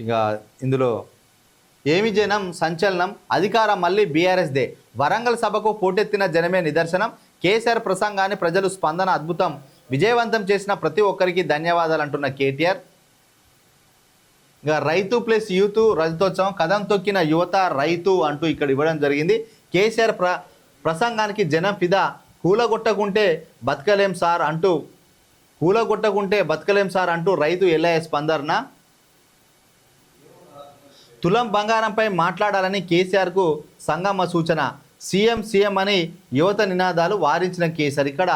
ఇక ఇందులో ఏమి జనం సంచలనం, అధికారం మళ్ళీ బీఆర్ఎస్దే, వరంగల్ సభకు పోటెత్తిన జనమే నిదర్శనం, కేసీఆర్ ప్రసంగాన్ని ప్రజలు స్పందన అద్భుతం, విజయవంతం చేసిన ప్రతి ఒక్కరికి ధన్యవాదాలు అంటున్న కేటీఆర్. ఇక రైతు ప్లస్ యూత్ రజతోత్సవం, కదం తొక్కిన యువత రైతు అంటూ ఇక్కడ ఇవ్వడం జరిగింది. కేసీఆర్ ప్రసంగానికి జనం ఫిదా, కూలగొట్టకుంటే బతకలేం సార్ అంటూ రైతు ఎల్ఐ స్పందన. తులం బంగారంపై మాట్లాడాలని కేసీఆర్కు సంగమ సూచన, సీఎం అని యువత నినాదాలు వారించిన కేసీఆర్. ఇక్కడ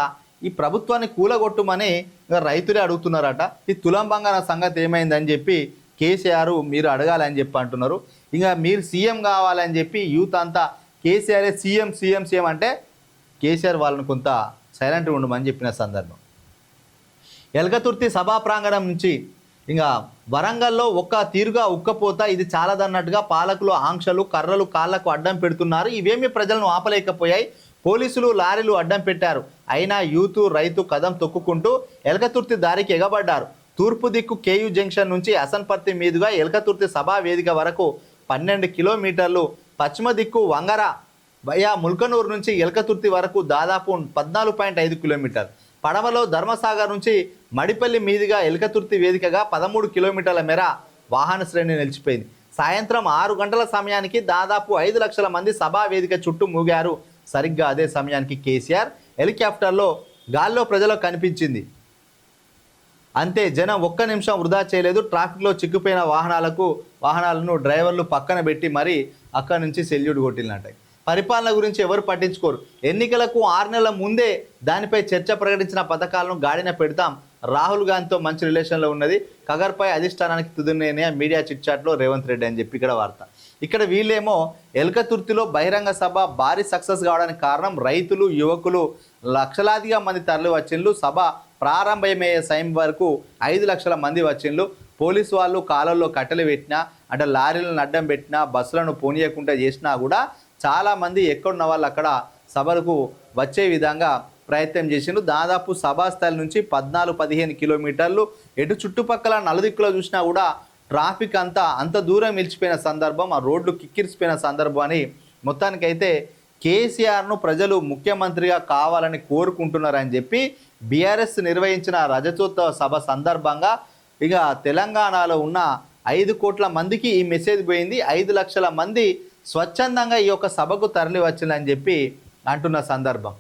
ఈ ప్రభుత్వాన్ని కూలగొట్టుమని రైతులే అడుగుతున్నారట. ఈ తులం బంగారం సంగతి ఏమైందని చెప్పి కేసీఆర్ మీరు అడగాలని చెప్పి అంటున్నారు. ఇంకా మీరు సీఎం కావాలని చెప్పి యూత్ అంతా కేసీఆరే సీఎం అంటే కేసీఆర్ వాళ్ళని కొంత సైలెంట్గా ఉండమని చెప్పిన సందర్భం. ఎల్కతుర్తి సభా ప్రాంగణం నుంచి ఇంకా వరంగల్లో ఒక్క తీరుగా ఉక్కపోతా ఇది చాలదన్నట్టుగా పాలకులు ఆంక్షలు, కర్రలు కాళ్లకు అడ్డం పెడుతున్నారు. ఇవేమీ ప్రజలను ఆపలేకపోయాయి. పోలీసులు లారీలు అడ్డం పెట్టారు. అయినా యూత్ రైతు కదం తొక్కుకుంటూ ఎల్కతుర్తి దారికి ఎగబడ్డారు. తూర్పు దిక్కు కేయూ జంక్షన్ నుంచి అసన్పర్తి మీదుగా ఎల్కతుర్తి సభా వేదిక వరకు 12 కిలోమీటర్లు, పశ్చిమ దిక్కు వంగర వయా ముల్కనూరు నుంచి ఎల్కతుర్తి వరకు దాదాపు 14.5 కిలోమీటర్లు, పడమలో ధర్మసాగర్ నుంచి మడిపల్లి మీదుగా ఎల్కతుర్తి వేదికగా 13 కిలోమీటర్ల మేర వాహన శ్రేణి నిలిచిపోయింది. సాయంత్రం 6 గంటల సమయానికి దాదాపు 5 లక్షల మంది సభా వేదిక చుట్టూ మూగారు. సరిగ్గా అదే సమయానికి కేసీఆర్ హెలికాప్టర్లో గాల్లో ప్రజలకు కనిపించింది. అంతే, జనం ఒక్క నిమిషం వృధా చేయలేదు. ట్రాఫిక్లో చిక్కుపోయిన వాహనాలను డ్రైవర్లు పక్కన పెట్టి మరీ అక్కడి నుంచి సెల్యూట్ కొట్టినట్టాయి. పరిపాలన గురించి ఎవరు పట్టించుకోరు. ఎన్నికలకు 6 నెలల ముందే దానిపై చర్చ ప్రకటించిన పథకాలను గాడిన పెడతాం. రాహుల్ గాంధీతో మంచి రిలేషన్లో ఉన్నది. కగర్పై అధిష్టానానికి తుదిర్నే మీడియా చిట్చాట్లో రేవంత్ రెడ్డి అని చెప్పి ఇక్కడ వార్త. ఇక్కడ వీళ్ళేమో ఎల్కతుర్తిలో బహిరంగ సభ భారీ సక్సెస్ కావడానికి కారణం రైతులు, యువకులు లక్షలాదిగా మంది తరలి వచ్చిండ్లు. సభ ప్రారంభమయ్యే సమయం వరకు 5 లక్షల మంది వచ్చిండ్లు. పోలీసు వాళ్ళు కాలంలో కట్టెలు పెట్టినా, అంటే లారీలను అడ్డం పెట్టినా, బస్సులను పోనీయకుండా చేసినా కూడా చాలామంది ఎక్కడున్న వాళ్ళు అక్కడ సభలకు వచ్చే విధంగా ప్రయత్నం చేసిండ్రు. దాదాపు సభాస్థలి నుంచి 14-15 కిలోమీటర్లు, ఎటు చుట్టుపక్కల నలుదిక్కులో చూసినా కూడా ట్రాఫిక్ అంత దూరం నిలిచిపోయిన సందర్భం, ఆ రోడ్లు కిక్కిరిసిపోయిన సందర్భం అని మొత్తానికైతే కేసీఆర్ను ప్రజలు ముఖ్యమంత్రిగా కావాలని కోరుకుంటున్నారని చెప్పి బీఆర్ఎస్ నిర్వహించిన రజతోత్సవ సభ సందర్భంగా ఇక తెలంగాణలో ఉన్న 5 కోట్ల మందికి ఈ మెసేజ్ పోయింది. 5 లక్షల మంది స్వచ్ఛందంగా ఈ యొక్క సభకు తరలి వచ్చిందని చెప్పి అంటున్న సందర్భం.